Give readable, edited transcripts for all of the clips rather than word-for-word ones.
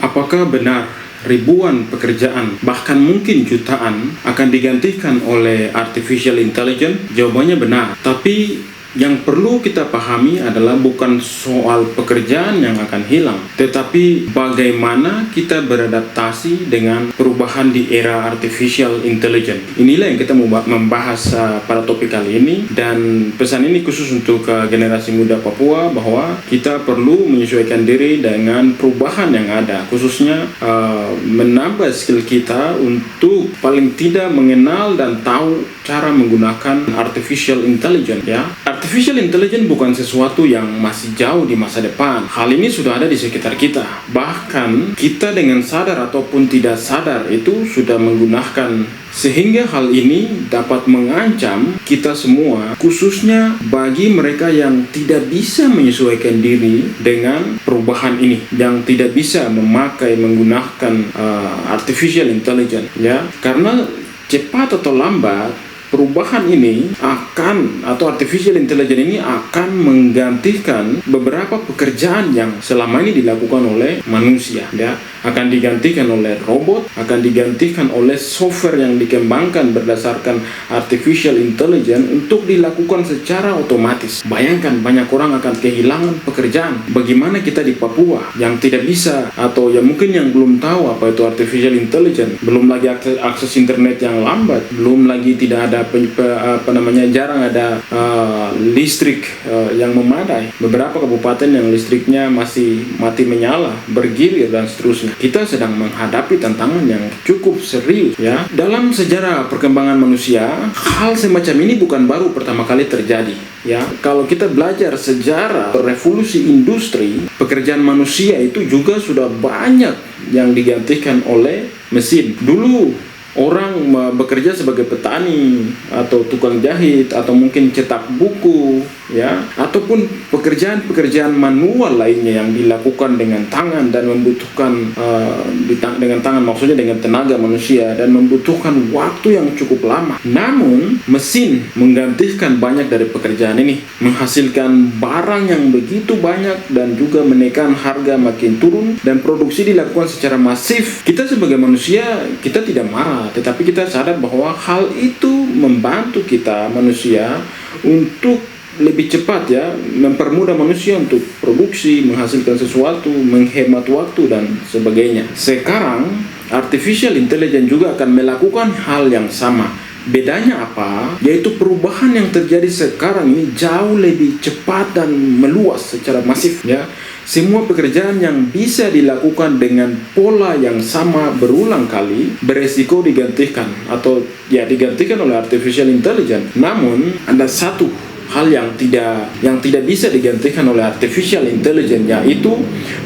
Apakah benar ribuan pekerjaan, bahkan mungkin jutaan, akan digantikan oleh artificial intelligence? Jawabannya benar. Tapi yang perlu kita pahami adalah bukan soal pekerjaan yang akan hilang, tetapi bagaimana kita beradaptasi dengan perubahan di era artificial intelligence. Inilah yang kita mau membahas pada topik kali ini, dan pesan ini khusus untuk generasi muda Papua bahwa kita perlu menyesuaikan diri dengan perubahan yang ada, khususnya menambah skill kita untuk paling tidak mengenal dan tahu cara menggunakan artificial intelligence, ya. Artificial intelligence bukan sesuatu yang masih jauh di masa depan. Hal ini sudah ada di sekitar kita. Bahkan kita dengan sadar ataupun tidak sadar itu sudah menggunakan, sehingga hal ini dapat mengancam kita semua, khususnya bagi mereka yang tidak bisa menyesuaikan diri dengan perubahan ini, yang tidak bisa menggunakan artificial intelligence, ya. Karena cepat atau lambat perubahan ini atau artificial intelligence ini akan menggantikan beberapa pekerjaan yang selama ini dilakukan oleh manusia, ya. Akan digantikan oleh robot, akan digantikan oleh software yang dikembangkan berdasarkan artificial intelligence untuk dilakukan secara otomatis. Bayangkan, banyak orang akan kehilangan pekerjaan. Bagaimana kita di Papua yang tidak bisa, atau yang mungkin yang belum tahu apa itu artificial intelligence, belum lagi akses internet yang lambat, belum lagi tidak ada jarang ada listrik yang memadai. Beberapa kabupaten yang listriknya masih mati menyala, bergilir dan seterusnya. Kita sedang menghadapi tantangan yang cukup serius, ya. Dalam sejarah perkembangan manusia, hal semacam ini bukan baru pertama kali terjadi, ya. Kalau kita belajar sejarah revolusi industri, pekerjaan manusia itu juga sudah banyak yang digantikan oleh mesin. Dulu orang bekerja sebagai petani atau tukang jahit atau mungkin cetak buku, ya, ataupun pekerjaan-pekerjaan manual lainnya yang dilakukan dengan tangan dan membutuhkan dengan tangan, maksudnya dengan tenaga manusia, dan membutuhkan waktu yang cukup lama. Namun mesin menggantikan banyak dari pekerjaan ini, menghasilkan barang yang begitu banyak dan juga menekan harga makin turun, dan produksi dilakukan secara masif. Kita sebagai manusia, kita tidak marah, tetapi kita sadar bahwa hal itu membantu kita manusia untuk lebih cepat, ya, mempermudah manusia untuk produksi, menghasilkan sesuatu, menghemat waktu dan sebagainya. Sekarang artificial intelligence juga akan melakukan hal yang sama. Bedanya apa? Yaitu perubahan yang terjadi sekarang ini jauh lebih cepat dan meluas secara masif, ya. Semua pekerjaan yang bisa dilakukan dengan pola yang sama berulang kali beresiko digantikan oleh artificial intelligence. Namun ada satu hal yang tidak bisa digantikan oleh artificial intelligence, yaitu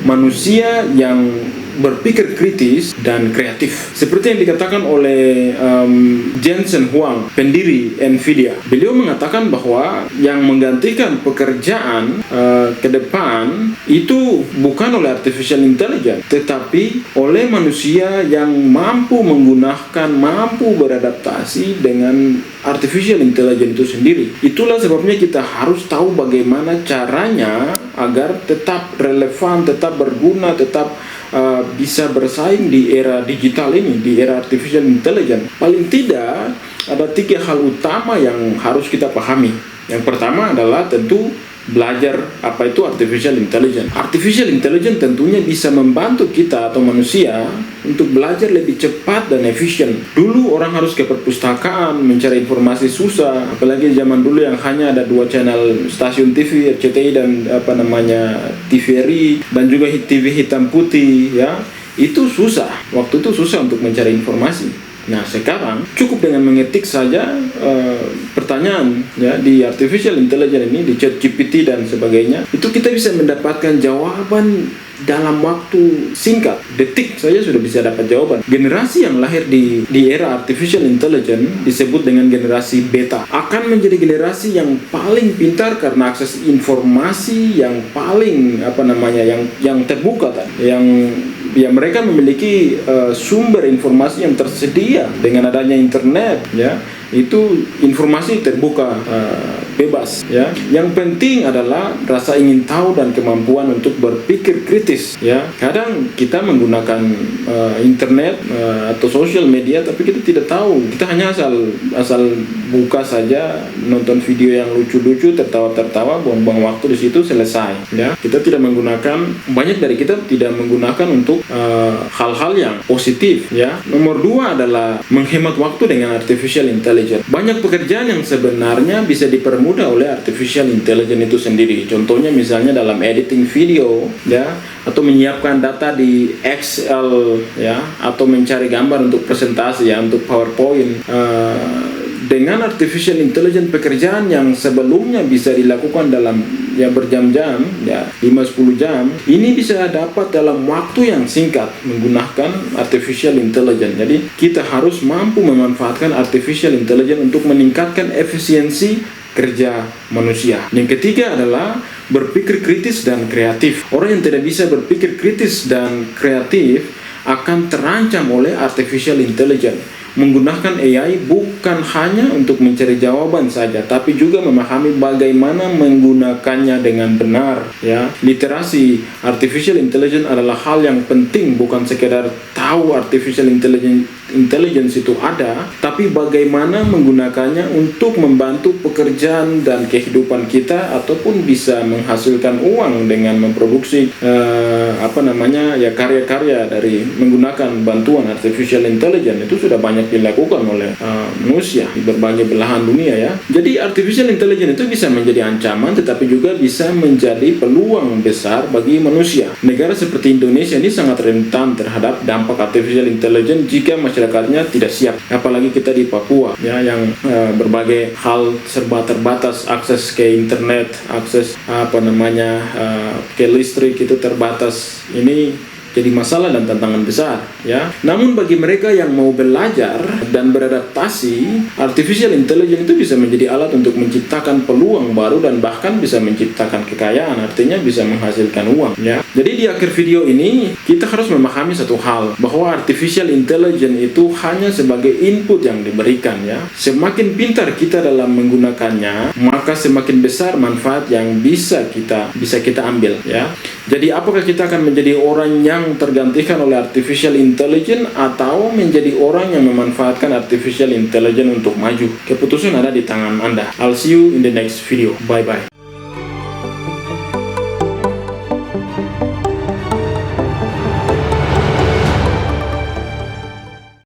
manusia yang berpikir kritis dan kreatif. Seperti yang dikatakan oleh Jensen Huang, pendiri Nvidia. Beliau mengatakan bahwa yang menggantikan pekerjaan ke depan itu bukan oleh artificial intelligence, tetapi oleh manusia yang mampu beradaptasi dengan artificial intelligence itu sendiri. Itulah sebabnya kita harus tahu bagaimana caranya agar tetap relevan, tetap berguna, tetap bisa bersaing di era digital ini, di era artificial intelligence. Paling tidak ada 3 hal utama yang harus kita pahami. Yang pertama adalah tentu belajar apa itu artificial intelligence. Artificial intelligence tentunya bisa membantu kita atau manusia untuk belajar lebih cepat dan efisien. Dulu orang harus ke perpustakaan mencari informasi susah, apalagi zaman dulu yang hanya ada 2 channel stasiun TV, RCTI dan TVRI, dan juga TV hitam putih, ya. Itu susah. Waktu itu susah untuk mencari informasi. Nah, sekarang cukup dengan mengetik saja pertanyaan, ya, di artificial intelligence ini, di ChatGPT dan sebagainya, itu kita bisa mendapatkan jawaban dalam waktu singkat, detik saja sudah bisa dapat jawaban. Generasi yang lahir di era artificial intelligence disebut dengan generasi beta, akan menjadi generasi yang paling pintar karena akses informasi yang paling yang terbuka, yang mereka memiliki sumber informasi yang tersedia dengan adanya internet, ya. Itu informasi terbuka bebas, ya. Yang penting adalah rasa ingin tahu dan kemampuan untuk berpikir kritis, ya. Kadang kita menggunakan internet atau sosial media, tapi kita tidak tahu. Kita hanya asal buka saja, nonton video yang lucu-lucu, tertawa-tertawa, buang-buang waktu di situ, selesai, ya. Kita tidak menggunakan, banyak dari kita tidak menggunakan untuk hal-hal yang positif, ya. Nomor 2 adalah menghemat waktu dengan artificial intelligence. Banyak pekerjaan yang sebenarnya bisa dipermudah oleh artificial intelligence itu sendiri. Contohnya misalnya dalam editing video, ya, atau menyiapkan data di Excel, ya, atau mencari gambar untuk presentasi, ya, untuk PowerPoint. Dengan artificial intelligence, pekerjaan yang sebelumnya bisa dilakukan dalam berjam-jam, 5-10 jam, ini bisa dapat dalam waktu yang singkat menggunakan artificial intelligence. Jadi kita harus mampu memanfaatkan artificial intelligence untuk meningkatkan efisiensi kerja manusia. Yang ketiga adalah berpikir kritis dan kreatif. Orang yang tidak bisa berpikir kritis dan kreatif akan terancam oleh artificial intelligence. Menggunakan AI bukan hanya untuk mencari jawaban saja, tapi juga memahami bagaimana menggunakannya dengan benar, ya. Literasi artificial intelligence adalah hal yang penting, bukan sekedar tahu artificial intelligence itu ada, tapi bagaimana menggunakannya untuk membantu pekerjaan dan kehidupan kita, ataupun bisa menghasilkan uang dengan memproduksi karya-karya dari menggunakan bantuan artificial intelligence. Itu sudah banyak dilakukan oleh manusia di berbagai belahan dunia, ya. Jadi artificial intelligence itu bisa menjadi ancaman, tetapi juga bisa menjadi peluang besar bagi manusia. Negara seperti Indonesia ini sangat rentan terhadap dampak artificial intelligence jika masyarakatnya tidak siap. Apalagi kita di Papua, ya, yang berbagai hal serba terbatas, akses ke internet, akses ke listrik itu terbatas. Ini jadi masalah dan tantangan besar, ya. Namun bagi mereka yang mau belajar dan beradaptasi, artificial intelligence itu bisa menjadi alat untuk menciptakan peluang baru dan bahkan bisa menciptakan kekayaan, artinya bisa menghasilkan uang, ya. Jadi di akhir video ini kita harus memahami satu hal, bahwa artificial intelligence itu hanya sebagai input yang diberikan, ya. Semakin pintar kita dalam menggunakannya, maka semakin besar manfaat yang bisa kita ambil, ya. Jadi apakah kita akan menjadi orang yang tergantikan oleh artificial intelligence atau menjadi orang yang memanfaatkan artificial intelligence untuk maju? Keputusan ada di tangan Anda. I'll see you in the next video. Bye bye.